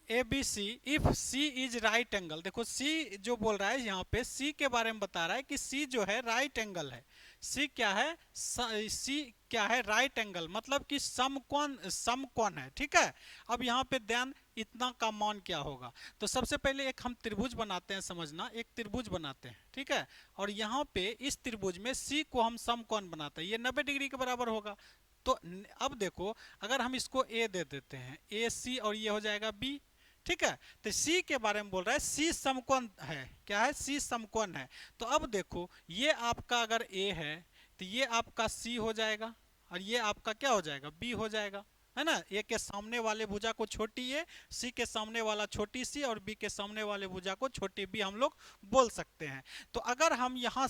A B C if C is right angle. देखो C जो बोल रहा है यहाँ पे, सी के बारे में बता रहा है कि सी जो है राइट एंगल है। सी क्या है, सी क्या है, राइट एंगल, मतलब कि समकोण, समकोण है। ठीक है, अब यहाँ पे ध्यान, इतना का मान क्या होगा। तो सबसे पहले एक हम त्रिभुज बनाते हैं, समझना, एक त्रिभुज बनाते हैं। ठीक है, और यहाँ पे इस त्रिभुज में सी को हम समकोण बनाते हैं, ये 90 डिग्री के बराबर होगा। तो अब देखो, अगर हम इसको ए दे देते हैं, ए सी, और ये हो जाएगा बी। ठीक है, तो सी के बारे में बोल रहा है, सी समकोण है। क्या है, सी समकोण है। तो अब देखो, ये आपका अगर ए है तो ये आपका सी हो जाएगा, और ये आपका क्या हो जाएगा, बी हो जाएगा, है ना। ए के सामने वाले भुजा को छोटी ए, सी के सामने वाला छोटी सी, और बी के सामने वाले भुजा को छोटी बी हम लोग बोल सकते हैं। तो अगर हम यहाँ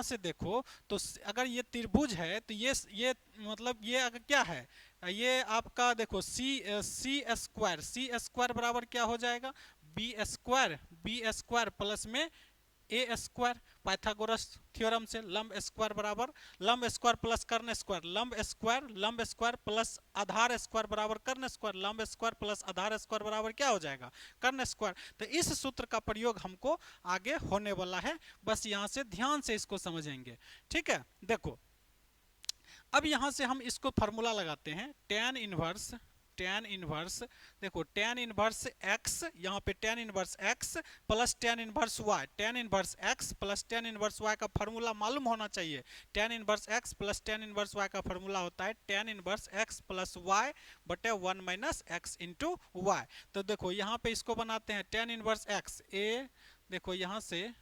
से देखो, तो अगर ये त्रिभुज है तो ये मतलब ये अगर क्या है, ये आपका देखो सी स्क्वायर बराबर क्या हो जाएगा, बी स्क्वायर प्लस में ए स्क्वायर, पाइथागोरस थ्योरम से लंब स्क्वायर बराबर लंब स्क्वायर प्लस कर्ण स्क्वायर, लंब स्क्वायर प्लस आधार स्क्वायर बराबर कर्ण स्क्वायर, लंब स्क्वायर प्लस आधार स्क्वायर बराबर क्या हो जाएगा, कर्ण स्क्वायर। तो इस सूत्र का प्रयोग हमको आगे होने वाला है, बस यहां से ध्यान से इसको समझेंगे। ठीक है, देखो अब यहां से हम इसको फार्मूला लगाते हैं, टेन इनवर्स, देखो टेन इनवर्स एक्स, यहाँ पे tan inverse x plus tan inverse y, tan inverse x plus tan inverse y का फार्मूला मालूम होना चाहिए। Tan inverse x plus tan inverse y का फार्मूला होता है tan inverse x plus y बटे one minus x into y. तो देखो यहाँ पे इसको बनाते हैं टेन इनवर्स एक्स, ए देखो यहाँ से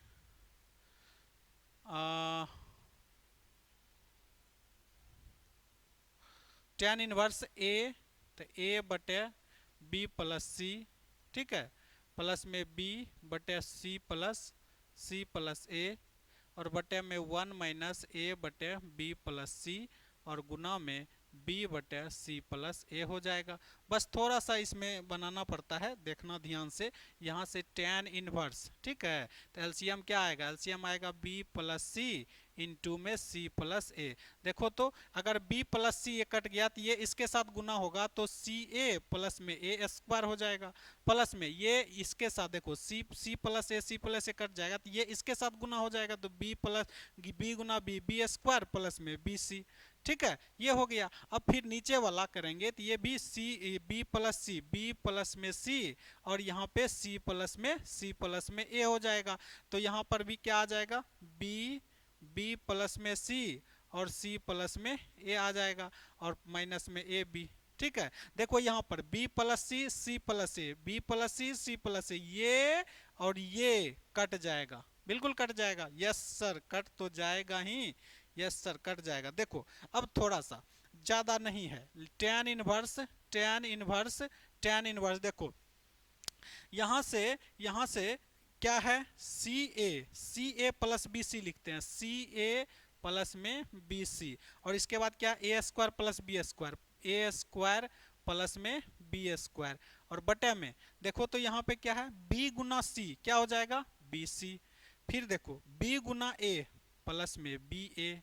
टेन इनवर्स ए, तो ए बटे बी प्लस सी, ठीक है, प्लस में बी बटे सी प्लस ए, और बटे में वन माइनस ए बटे बी प्लस सी, और गुना में बी बटे सी प्लस ए हो जाएगा। बस थोड़ा सा इसमें बनाना पड़ता है, देखना ध्यान से। यहाँ से टेन इनवर्स, ठीक है, तो एलसीएम क्या आएगा, एलसीएम आएगा बी प्लस सी इंटू में सी प्लस ए। देखो तो अगर b प्लस सी ए कट गया तो ये इसके साथ गुना होगा, तो सी ए प्लस में ए स्क्वायर हो जाएगा, प्लस में ये इसके साथ देखो सी प्लस ए कट जाएगा, तो ये इसके साथ गुना हो जाएगा, तो बी गुना बी स्क्वायर प्लस में बी सी। ठीक है, ये हो गया। अब फिर नीचे वाला करेंगे तो ये भी बी प्लस में सी, और यहाँ पे सी प्लस में ए हो जाएगा। तो यहाँ पर भी क्या आ जाएगा, बी प्लस में सी और सी प्लस में ए आ जाएगा, और माइनस में ए बी। ठीक है, देखो यहाँ पर बी प्लस सी प्लस ए, बी प्लस सी प्लस ए, ये और ये कट जाएगा, बिल्कुल कट जाएगा। यस सर, कट तो जाएगा ही, यस सर कट जाएगा। देखो अब थोड़ा सा ज्यादा नहीं है, टेन इनवर्स देखो यहाँ से क्या है, सी ए प्लस बी सी लिखते हैं, सी ए प्लस में बी सी, और इसके बाद क्या, ए स्क्वायर प्लस बी स्क्वायर, ए स्क्वायर प्लस में बी स्क्वायर, और बटे में देखो तो यहाँ पे क्या है, बी गुना सी क्या हो जाएगा, बी सी। फिर देखो बी गुना ए प्लस में बी ए,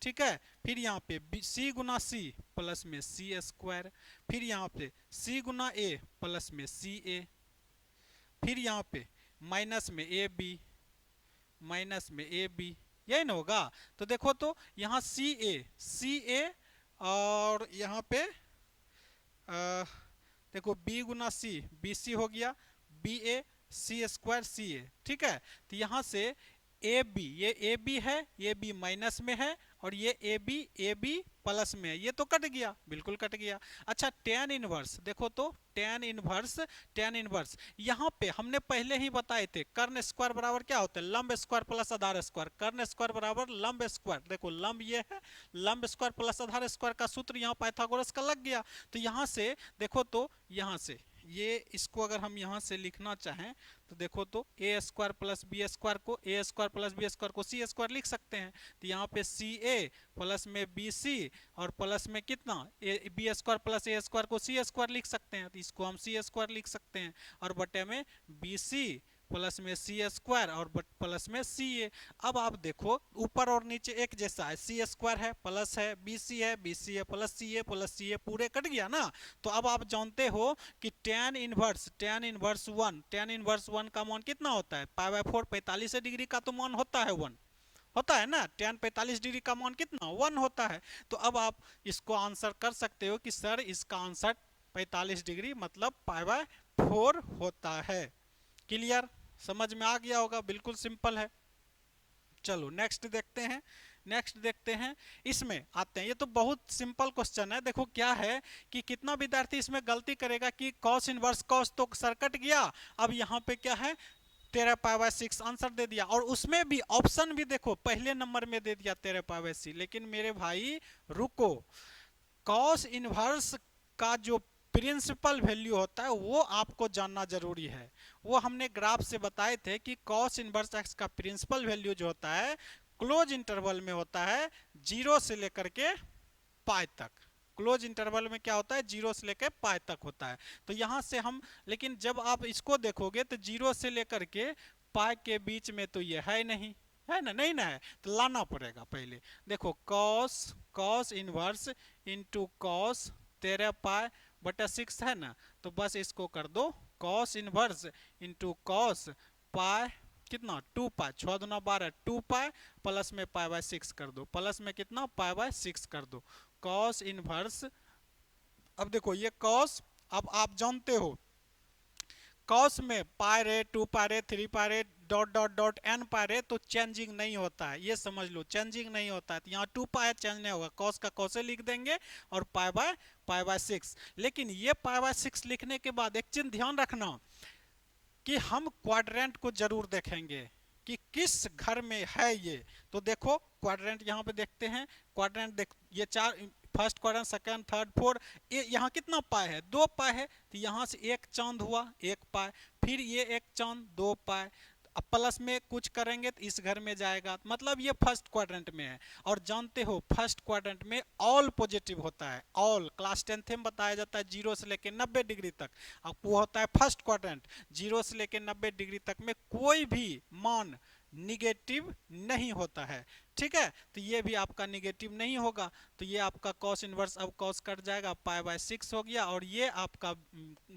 ठीक है, फिर यहाँ पे सी गुना सी प्लस में सी स्क्वायर, फिर यहाँ पे सी गुना ए प्लस में सी ए, फिर यहाँ पे माइनस में ए बी, यही ना होगा। तो देखो तो यहाँ सी ए और यहाँ पे देखो बी गुना सी बी सी हो गया, बी ए सी स्क्वायर सी ए। ठीक है, तो यहाँ से ए बी, ये ए बी है, ये बी माइनस में है, और ये ए बी प्लस में है, ये तो कट गया, बिल्कुल कट गया। अच्छा टेन इनवर्स देखो तो, टेन इनवर्स यहाँ पे हमने पहले ही बताए थे, कर्ण स्क्वायर बराबर क्या होता है, लंब स्क्वायर प्लस आधार स्क्वायर, कर्ण स्क्वायर बराबर लंब स्क्वायर। देखो लंब ये है, लंब स्क्वायर प्लस आधार स्क्वायर का सूत्र यहाँ पाइथागोरस का लग गया। तो यहाँ से देखो तो, यहाँ से ये इसको अगर हम यहाँ से लिखना चाहें तो देखो तो ए स्क्वायर प्लस बी स्क्वायर को, ए स्क्वायर प्लस बी स्क्वायर को सी स्क्वायर लिख सकते हैं। तो यहाँ पे सी ए प्लस में बी सी, और प्लस में कितना, बी स्क्वायर प्लस ए स्क्वायर को सी स्क्वायर लिख सकते हैं, तो इसको हम सी स्क्वायर लिख सकते हैं, और बटे में बी सी प्लस में सी स्क्वायर और प्लस में सी ए। अब आप देखो ऊपर और नीचे एक जैसा है, सी स्क्वायर है प्लस है बी सी है, बी सी ए प्लस सी ए पूरे कट गया ना। तो अब आप जानते हो कि tan इनवर्स वन का मान कितना होता है, पाई बाय 4 45 डिग्री का तो मान होता है 1, होता है ना। tan 45 डिग्री का मान कितना 1 होता है। तो अब आप इसको आंसर कर सकते हो कि सर इसका आंसर 45 डिग्री मतलब पाई बाय 4 होता है। क्लियर, समझ में आ गया होगा, बिल्कुल सिंपल है। चलो नेक्स्ट देखते हैं। इसमें आते हैं, ये तो बहुत सिंपल क्वेश्चन है। देखो क्या है कि कितना विद्यार्थी इसमें गलती करेगा कि कॉस इनवर्स कॉस तो सर कट गया, अब यहाँ पे क्या है 13 पाई बाय 6 आंसर दे दिया, और उसमें भी ऑप्शन भी देखो पहले नंबर में दे दिया 13 पाई बाय 6। लेकिन मेरे भाई रुको, कॉस इनवर्स का जो प्रिंसिपल वैल्यू होता है वो आपको जानना जरूरी है। वो हमने ग्राफ से बताए थे कि कॉस इनवर्स एक्स का प्रिंसिपल वैल्यू जो होता है क्लोज इंटरवल में होता है 0 से लेकर के पाई तक। क्लोज इंटरवल में क्या होता है 0 से लेकर पाई तक होता है। तो यहां से हम, लेकिन जब आप इसको देखोगे तो 0 से लेकर के पाई के बीच में तो ये है नहीं, है ना, नहीं ना है, तो लाना पड़ेगा पहले। देखो कॉस इनवर्स इंटू कॉस 13 पाई बटा 6 है ना, तो बस इसको कर दो cos inverse into cos pi कितना 2 पाई 6 दूना 12 2 पाई प्लस में पाई बाय 6 कर दो, प्लस में कितना पाई बाय 6 कर दो कॉस इनवर्स। अब देखो ये कॉस, अब आप जानते हो कॉस में पाई रे 2 पाई रे 3 पाई रे डॉट डॉट डॉट एन पाई रे तो चेंजिंग नहीं होता है, ये समझ लो चेंजिंग नहीं होता है। तो यहाँ 2 पाई चेंज नहीं होगा, कॉस का कॉसे लिख देंगे और पाई बाय 6। लेकिन ये पाई बाय 6 लिखने के बाद एक चीज ध्यान रखना कि हम क्वाड्रेंट को जरूर देखेंगे कि किस घर में है ये। तो देखो क्वाड्रेंट यहाँ पे देखते हैं, क्वाड्रेंट देख, ये चार first quadrant second third fourth, यहाँ कितना पाई है 2 पाई है, तो यहाँ से एक चांद हुआ 1 पाई, फिर ये एक चांद 2 पाई, अब प्लस में कुछ करेंगे तो इस घर में जाएगा, मतलब ये फर्स्ट क्वाड्रेंट में है। और जानते हो फर्स्ट क्वाड्रेंट में ऑल पॉजिटिव होता है, ऑल क्लास 10th में बताया जाता है 0 से लेकर 90 डिग्री तक। अब वो होता है फर्स्ट क्वाड्रेंट, 0 से लेकर 90 डिग्री तक में कोई भी मान निगेटिव नहीं होता है, ठीक है। तो ये भी आपका निगेटिव नहीं होगा, तो ये आपका कॉस इनवर्स अब कॉस कट जाएगा पाई बाय 6 हो गया, और ये आपका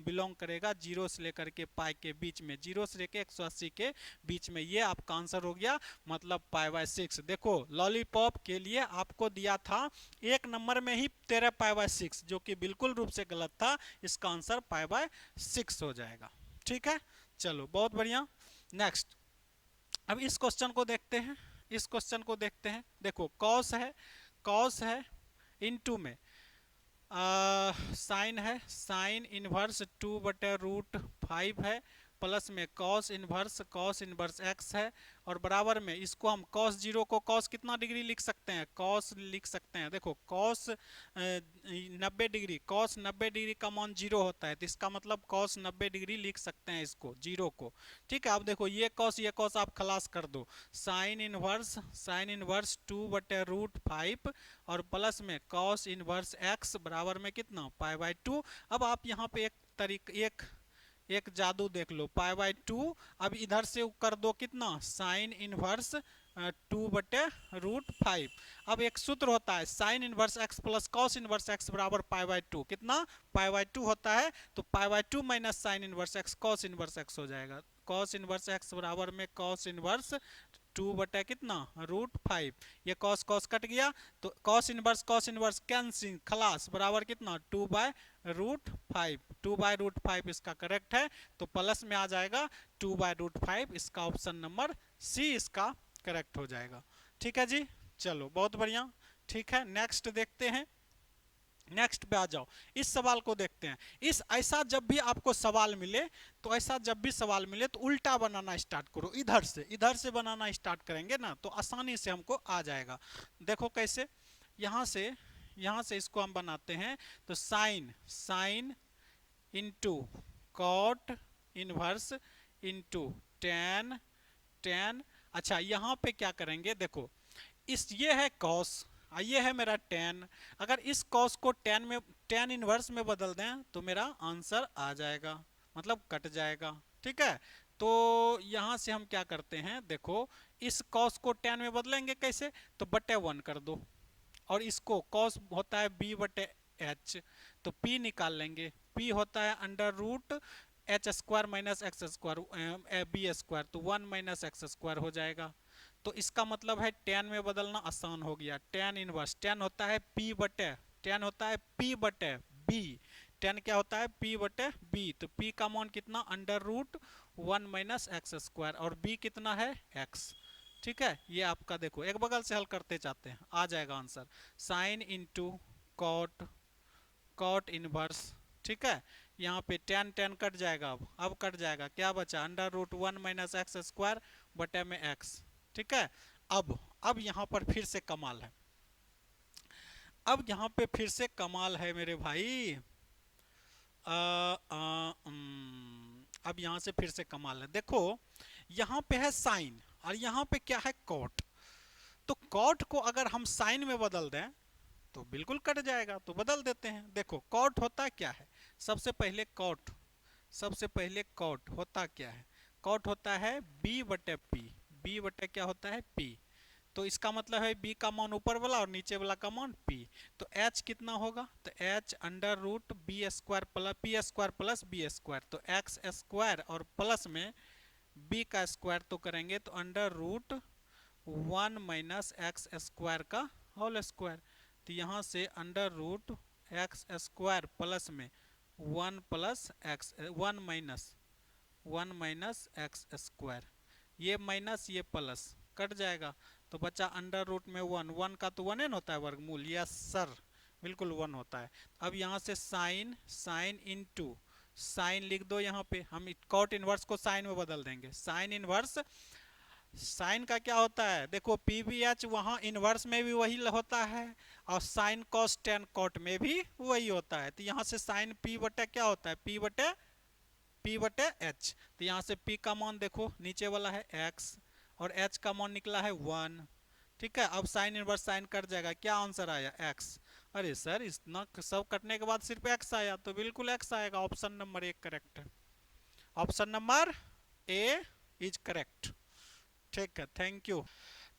बिलोंग करेगा 0 से लेकर के पाई के बीच में, 0 से लेकर 180 के बीच में, ये आपका आंसर हो गया मतलब पाई बाय 6। देखो लॉलीपॉप के लिए आपको दिया था एक नंबर में ही 13 पाई बाय 6 जो कि बिल्कुल रूप से गलत था, इसका आंसर पाई बाय 6 हो जाएगा, ठीक है। चलो बहुत बढ़िया, नेक्स्ट अब इस क्वेश्चन को देखते हैं। देखो कॉस है इनटू में साइन है, साइन इनवर्स 2/√5 है, प्लस में कॉस इनवर्स एक्स है, और बराबर में इसको हम कॉस 0 को कॉस कितना डिग्री लिख सकते हैं, कॉस लिख सकते हैं। देखो कॉस 90 डिग्री, कॉस 90 डिग्री का मान 0 होता है, तो इसका मतलब कॉस 90 डिग्री लिख सकते हैं इसको 0 को, ठीक है। अब देखो ये कॉस आप खलास कर दो, साइन इनवर्स 2/√5 और प्लस में कॉस इनवर्स एक्स बराबर में कितना पाई बाय 2। अब आप यहाँ पे एक जादू देख लो, पाई बाय 2, अब इधर से कर दो कितना साइन इनवर्स 2/√5। अब एक सूत्र होता है sine inverse x plus cos inverse x बराबर पाई बाय 2, कितना पाई बाय 2 होता है, तो pi by 2 minus sine inverse x cos inverse x हो जाएगा, कॉस इनवर्स एक्स बराबर में कॉस इनवर्स 2 कितना √5, ये कॉस कट गया, तो कॉस इनवर्स कैंसिल खलास बराबर कितना 2/√5 इसका करेक्ट है, तो प्लस में आ जाएगा 2/√5, इसका ऑप्शन नंबर सी इसका करेक्ट हो जाएगा, ठीक है जी। चलो बहुत बढ़िया, ठीक है। नेक्स्ट देखते हैं, नेक्स्ट पे आ जाओ, इस सवाल को देखते हैं। ऐसा जब भी आपको सवाल मिले तो उल्टा बनाना स्टार्ट करो, इधर से बनाना स्टार्ट करेंगे ना तो आसानी से हमको आ जाएगा। देखो कैसे, यहाँ से इसको हम बनाते हैं, तो sine into cot inverse into tan. अच्छा यहाँ पे क्या करेंगे, देखो ये है कॉस, ये है मेरा टेन, अगर इस कॉस को टेन इनवर्स में बदल दें तो मेरा आंसर आ जाएगा, मतलब कट जाएगा, ठीक है। तो यहां से हम क्या करते हैं, देखो इस कॉस को tan में बदलेंगे कैसे, तो बटे 1 कर दो, और इसको कॉस होता है b बटे h, तो p निकाल लेंगे, p होता है under root h square minus x square b square, तो 1 माइनस एक्स स्क्वायर हो जाएगा। तो इसका मतलब है tan में बदलना आसान हो गया, tan इनवर्स, tan होता है p बटे, tan होता है p बटे b, tan क्या होता है p बटे b, तो p का मान कितना under root 1 minus x square, और b कितना है x। ठीक है, ये आपका देखो एक बगल से हल करते जाते हैं, आ जाएगा answer, sine into cot, cot inverse. ठीक है, यहाँ पे tan tan कट जाएगा, अब कट जाएगा, क्या बचा under root 1 minus x square बटे में x। ठीक है, अब यहाँ पर फिर से कमाल है, अब यहाँ पे फिर से कमाल है मेरे भाई, अब यहाँ से फिर से कमाल है, देखो यहाँ पे है साइन और यहाँ पे क्या है कॉट, तो कॉट को अगर हम साइन में बदल दें तो बिल्कुल कट जाएगा, तो बदल देते हैं। देखो कॉट होता क्या है, सबसे पहले कॉट, सबसे पहले कॉट होता क्या है, कॉट होता है b बटे p, b बटे क्या होता है p, तो इसका मतलब है b का मान ऊपर वाला और नीचे वाला का मान p, तो h कितना होगा, तो h under root b square plus p square plus b square, तो एक्स स्क्वायर और प्लस में b का स्क्वायर तो करेंगे तो under root 1 minus x square का होल स्क्वायर, तो यहाँ से under root x square plus में 1 plus x 1 minus x square, ये माइनस ये प्लस कट जाएगा, तो बचा अंडर रूट में 1, 1 का तो 1 न होता है वर्गमूल, यस सर बिल्कुल 1 होता है। अब यहाँ से साइन, साइन इंटू साइन लिख दो, यहाँ पे हम कॉट इनवर्स को साइन में बदल देंगे, साइन इनवर्स, साइन का क्या होता है, देखो पी वी एच वहाँ इनवर्स में भी वही होता है और साइन कॉस टेन कॉट में भी वही होता है, तो यहाँ से साइन पी बटे क्या होता है, पी बटे एच, तो यहाँ से p का मान देखो नीचे वाला है x और h का मान निकला है 1। ठीक है, अब साइन इनवर्स साइन कट जाएगा, क्या आंसर आया x, अरे सर इतना सब कटने के बाद सिर्फ x आया, तो बिल्कुल x आएगा, ऑप्शन नंबर 1 करेक्ट है, option number A is correct. ठीक है, थैंक यू।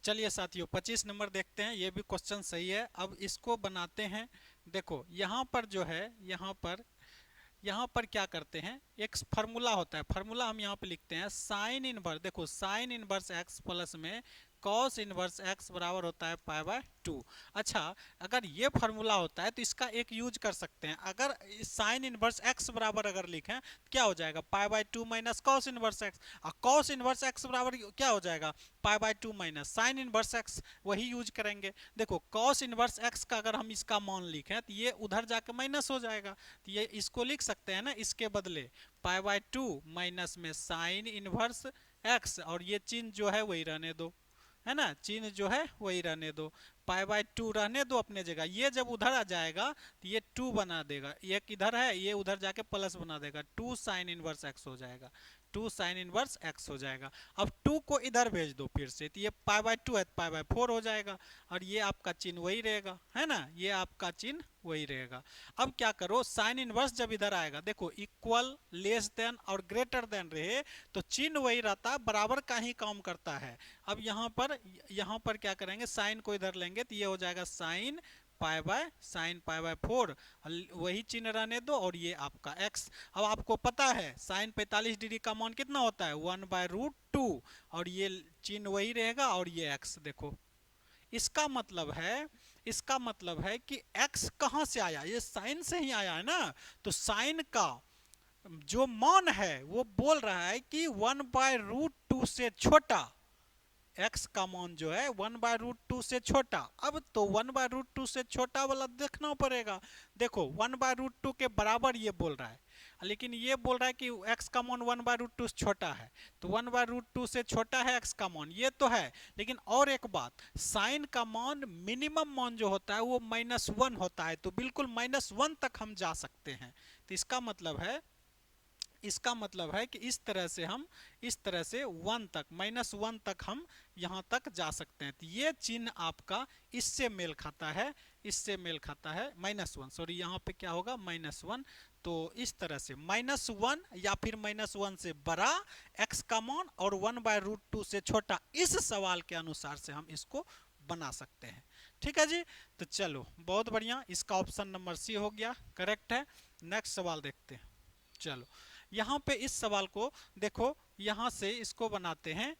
चलिए साथियों 25 नंबर देखते हैं, ये भी क्वेश्चन सही है, अब इसको बनाते हैं। देखो यहाँ पर जो है, यहाँ पर क्या करते हैं, एक फार्मूला होता है, फार्मूला हम यहाँ पे लिखते हैं साइन इनवर्स, देखो साइन इनवर्स x प्लस में कॉस इनवर्स x बराबर होता है पाई बाय 2। अच्छा, अगर ये फार्मूला होता है तो इसका एक यूज कर सकते हैं, अगर साइन इनवर्स x बराबर अगर लिखें तो क्या हो जाएगा pi by 2 minus cos inverse x, और कॉस इनवर्स x बराबर क्या हो जाएगा pi by 2 minus sine inverse x, वही यूज करेंगे। देखो कॉस इनवर्स x का अगर हम इसका मान लिखें तो ये उधर जाके माइनस हो जाएगा, तो ये इसको लिख सकते हैं ना, इसके बदले पाई बाय 2 माइनस में साइन इनवर्स x, और ये चिन्ह जो है वही रहने दो, है ना, चिन्ह जो है वही रहने दो, पाई बाय 2 रहने दो अपने जगह, ये जब उधर आ जाएगा तो ये 2 बना देगा, एक इधर है ये उधर जाके प्लस बना देगा, 2 साइन इनवर्स x हो जाएगा, 2 साइन इनवर्स x हो जाएगा। अब 2 को इधर भेज दो फिर से, तो ये पाई बाय 2 है पाई बाय 4 हो जाएगा, और ये आपका चिन्ह वही रहेगा, है ना, ये आपका चिन्ह वही रहेगा। अब क्या करो, साइन इनवर्स जब इधर आएगा, देखो इक्वल लेस देन और ग्रेटर देन रहे तो चिन्ह वही रहता, बराबर का ही काम करता है। अब यहाँ पर क्या करेंगे, साइन को इधर लेंगे तो ये हो जाएगा साइन पाई बाय 4, वही चिन्ह रहने दो, और ये आपका x। अब आपको पता है साइन 45 डिग्री का मान कितना होता है 1 बाय रूट 2, और ये चिन्ह वही रहेगा, और ये x देखो, इसका मतलब है कि x कहां से आया, ये साइन से ही आया है ना, तो साइन का जो मान है वो बोल रहा है कि 1 बाय रूट 2 से छोटा, x का मान जो है 1 बाय रूट 2 से छोटा, अब तो 1 बाय रूट 2 से छोटा वाला देखना पड़ेगा। देखो 1 बाय रूट 2 के बराबर ये बोल रहा है, लेकिन ये बोल रहा है कि x का मान 1 बाय रूट 2 से छोटा है, तो 1 बाय रूट 2 से छोटा है x का मान, ये तो है, लेकिन और एक बात, साइन का मान मिनिमम मान जो होता है वो -1 होता है, तो बिल्कुल -1 तक हम जा सकते हैं, तो इसका मतलब है कि इस तरह से 1 तक -1 तक हम यहाँ तक जा सकते हैं, तो ये चिन्ह आपका इससे मेल खाता है, इससे मेल खाता है, -1, सॉरी यहाँ पे क्या होगा -1। तो इस तरह से -1 या फिर -1 से बड़ा x का मान और 1/√2 से छोटा, इस सवाल के अनुसार से हम इसको बना सकते हैं। ठीक है जी, तो चलो बहुत बढ़िया, इसका ऑप्शन नंबर सी हो गया, करेक्ट है। नेक्स्ट सवाल देखते हैं। चलो यहाँ पे इस सवाल को देखो, यहाँ से इसको बनाते हैं।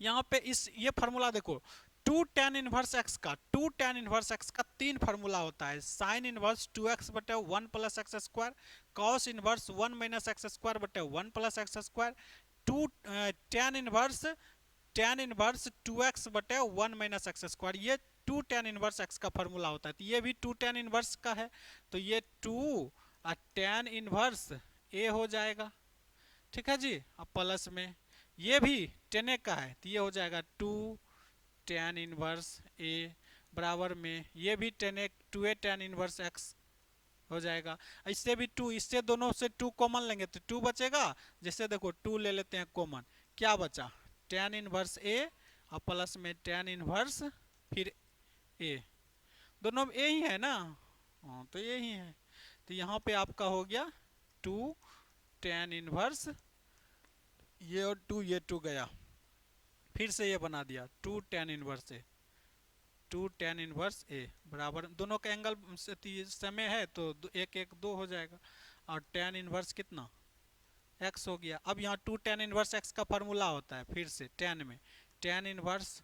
यहाँ पे इस ये फार्मूला देखो, 2 tan इनवर्स x का 2 tan इनवर्स x का 3 फार्मूला होता है। साइन इनवर्स 2x बटे 1 plus x square, cos inverse 1 minus x square बटे 1 plus x square, 2 tan inverse 2x बटे 1 माइनस एक्स स्क्वायर, ये 2 tan इनवर्स x का फार्मूला होता है। तो ये भी 2 tan इनवर्स का है, तो ये 2 tan इनवर्स a हो जाएगा। ठीक है जी, अब प्लस में ये भी 10a का है, तो ये हो जाएगा 2 tan इनवर्स a बराबर में ये भी 2a tan इनवर्स x हो जाएगा। इससे भी 2, इससे दोनों से 2 कॉमन लेंगे तो 2 बचेगा। जैसे देखो 2 ले लेते हैं कॉमन, क्या बचा tan इनवर्स a और प्लस में tan इनवर्स फिर a, दोनों a ही है ना, हाँ तो ये ही है। तो यहाँ पे आपका हो गया 2 tan इनवर्स ये और 2 ये 2 गया, फिर से ये बना दिया 2 tan इनवर्स ए, 2 tan इनवर्स ए बराबर, दोनों का एंगल समय है तो 1 1 2 हो जाएगा, और tan इनवर्स कितना x हो गया। अब यहाँ 2 tan इनवर्स x का फार्मूला होता है, फिर से tan में tan इनवर्स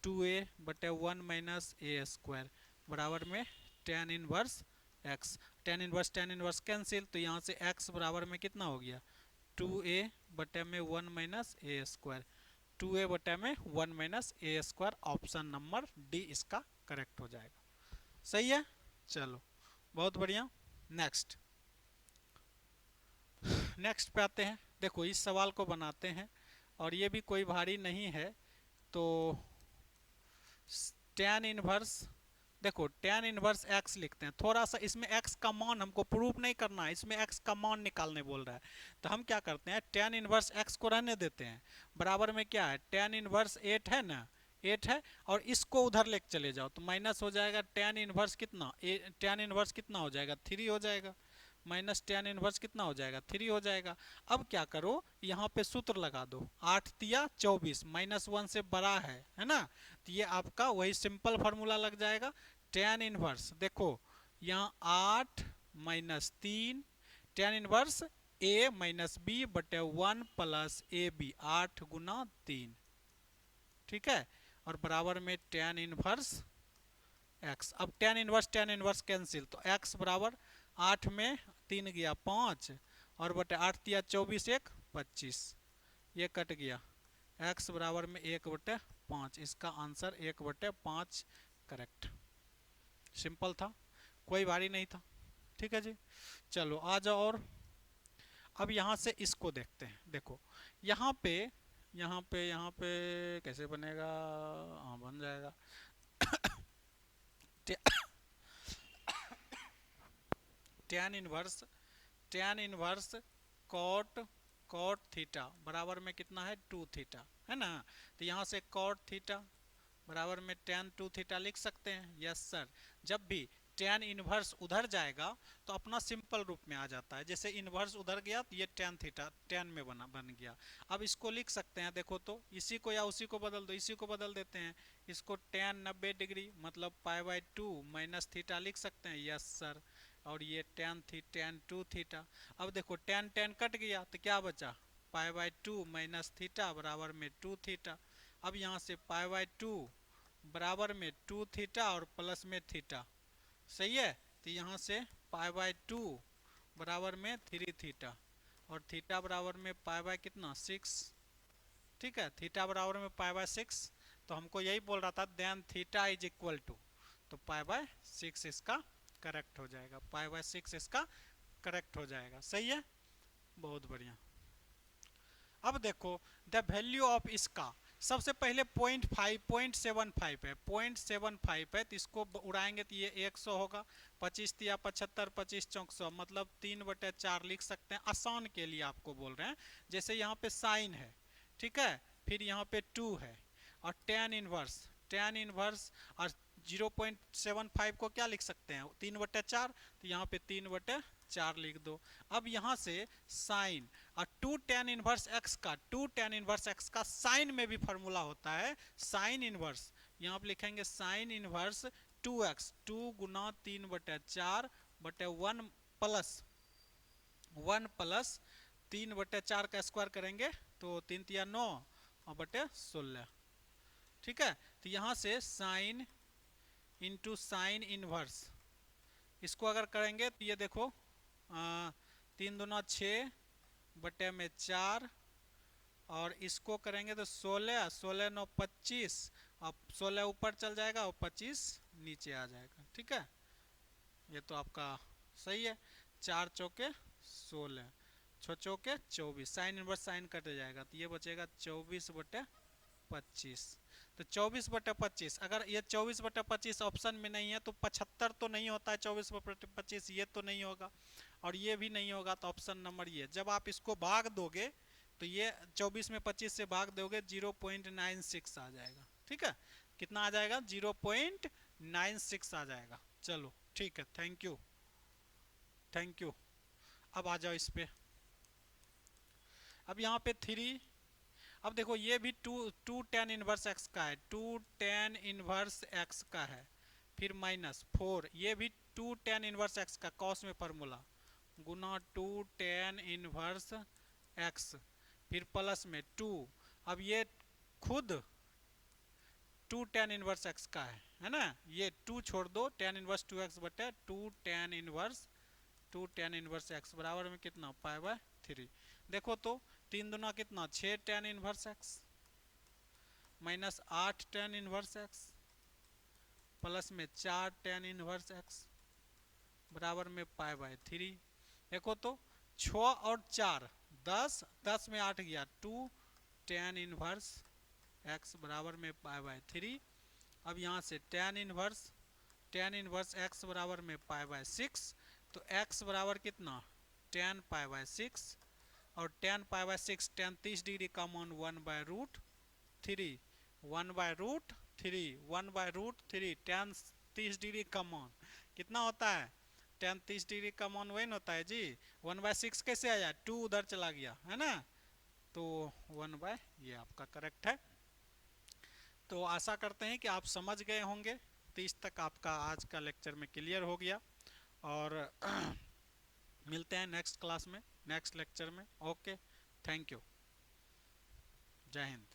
2a बटे 1 माइनस ए स्क्वायर बराबर में tan inverse x, tan inverse cancel, तो यहाँ से x बराबर में कितना हो गया 2a बटे में 1 माइनस ए स्क्वायर, 2a बटे में 1 माइनस ए स्क्वायर, ऑप्शन नंबर डी इसका करेक्ट हो जाएगा। सही है, चलो बहुत बढ़िया। नेक्स्ट पे आते हैं। देखो इस सवाल को बनाते हैं, और ये भी कोई भारी नहीं है। तो tan इनवर्स, देखो tan इनवर्स x लिखते हैं, थोड़ा सा इसमें x का मान हमको प्रूव नहीं करना है, इसमें x का मान निकालने बोल रहा है। तो हम क्या करते हैं, tan इनवर्स x को रहने देते हैं, बराबर में क्या है tan इनवर्स 8 है ना, 8 है, और इसको उधर लेके चले जाओ तो माइनस हो जाएगा tan इनवर्स कितना, tan इनवर्स कितना हो जाएगा 3 हो जाएगा, माइनस tan इनवर्स कितना हो जाएगा 3 हो जाएगा। अब क्या करो, यहाँ पे सूत्र लगा दो, 8 तिया 24 -1 से बड़ा है ना, तो ये आपका वही सिंपल फार्मूला लग जाएगा। tan इनवर्स देखो यहाँ 8 minus 3 tan inverse a minus b बटे 1 प्लस ए बी, 8 गुना 3, ठीक है, और बराबर में tan इनवर्स x। अब tan इनवर्स कैंसिल, तो x बराबर 8 में 3 गया 5, और बटे 8 तिया 24 1 25, ये कट गया, x बराबर में 1/5, इसका आंसर 1/5 करेक्ट। सिंपल था, कोई भारी नहीं था। ठीक है जी, चलो आ जाओ। और अब यहाँ से इसको देखते हैं। देखो यहाँ पे कैसे बनेगा, हाँ बन जाएगा tan इनवर्स कॉट थीटा बराबर में कितना है 2 थीटा है ना, तो यहाँ से कॉट थीटा बराबर में tan 2 थीटा लिख सकते हैं। यस सर, जब भी tan इनवर्स उधर जाएगा तो अपना सिंपल रूप में आ जाता है, जैसे इनवर्स उधर गया तो ये tan थीटा tan में बन गया। अब इसको लिख सकते हैं, देखो तो इसी को या उसी को बदल दो, इसी को बदल देते हैं, इसको tan 90 डिग्री मतलब π/2 माइनस थीटा लिख सकते हैं। यस सर, और ये tan 2 थीटा। अब देखो tan कट गया तो क्या बचा π/2 माइनस थीटा बराबर में 2 थीटा। अब यहाँ से π/2 बराबर में 2 थीटा और प्लस में थीटा, सही है, तो यहाँ से π/2 बराबर में 3 थीटा, और थीटा बराबर में कितना 6, ठीक है, थीटा बराबर में π/6, तो हमको यही बोल रहा था then theta is equal to, तो π/6 इसका करेक्ट हो जाएगा, π/6 इसका करेक्ट हो जाएगा। सही है, बहुत बढ़िया। अब देखो द वैल्यू ऑफ इसका, सबसे पहले 0.75 है, 0.75 है, तो इसको उड़ाएंगे तो ये 100 होगा, 25 तिया 75, 25 चौक 100, मतलब 3/4 लिख सकते हैं, आसान के लिए आपको बोल रहे हैं। जैसे यहाँ पे साइन है, ठीक है, फिर यहाँ पे 2 है, और tan इनवर्स और 0.75 को क्या लिख सकते हैं, 3/4, तो यहाँ पे 3/4 लिख दो। अब यहाँ से साइन और 2 tan इनवर्स एक्स का, 2 tan इनवर्स एक्स का साइन में भी फॉर्मूला होता है साइन इनवर्स। यहाँ पे लिखेंगे साइन इनवर्स 2x, 2 गुना 3/4 बटे 1 प्लस 3/4 का स्क्वायर करेंगे तो 3 तिया 9 और बटे 16। ठीक है, तो यहाँ से साइन इंटू साइन इनवर्स, इसको अगर करेंगे तो ये देखो 3 दूना 6 बटे में 4, और इसको करेंगे तो 16, 16 9 25, अब 16 ऊपर चल जाएगा और 25 नीचे आ जाएगा। ठीक है, ये तो आपका सही है। 4 चौके 16, 6 चौके 24, साइन इनवर्स साइन कट जाएगा तो ये बचेगा 24/25। तो 24/25, अगर ये 24/25 ऑप्शन में नहीं है तो 75 तो नहीं होता है 24/25, ये तो नहीं होगा और ये भी नहीं होगा, तो ऑप्शन नंबर ये। जब आप इसको भाग दोगे तो ये 24 में 25 से भाग दोगे 0.96 आ जाएगा। ठीक है, कितना आ जाएगा, 0.96 आ जाएगा। चलो ठीक है, थैंक यू थैंक यू। अब आ जाओ इस पे। अब यहाँ पे 3, अब देखो ये भी 2 tan इनवर्स एक्स का है, 2 tan इनवर्स एक्स का है, फिर माइनस 4, ये भी 2 tan इनवर्स एक्स का, कॉस में फार्मूला गुना 2 tan इनवर्स एक्स, फिर प्लस में 2, अब ये खुद 2 tan इनवर्स एक्स का है ना, ये 2 छोड़ दो, tan इनवर्स 2x बटे 2 tan इनवर्स एक्स बराबर में कितना, π/3। देखो तो 3 दूना कितना, 6 tan inverse x minus 8 tan inverse x plus में 4 tan इनवर्स एक्स बराबर में π/3। देखो तो 6 और 4 10, 10 में 8 गया, 2 tan इनवर्स एक्स बराबर में π/3। अब यहाँ से tan इनवर्स एक्स बराबर में π/6, तो x बराबर कितना, tan π/6, और tan π/6 tan 30 डिग्री का मान 1/√3, 1/√3 tan 30 डिग्री का मान कितना होता है, tan 30 डिग्री का मान वही होता है जी, 1/6 कैसे आया, 2 उधर चला गया है ना, तो 1/, ये आपका करेक्ट है। तो आशा करते हैं कि आप समझ गए होंगे, 30 तक आपका आज का लेक्चर में क्लियर हो गया, और मिलते हैं नेक्स्ट क्लास में, नेक्स्ट लेक्चर में। ओके, थैंक यू, जय हिंद।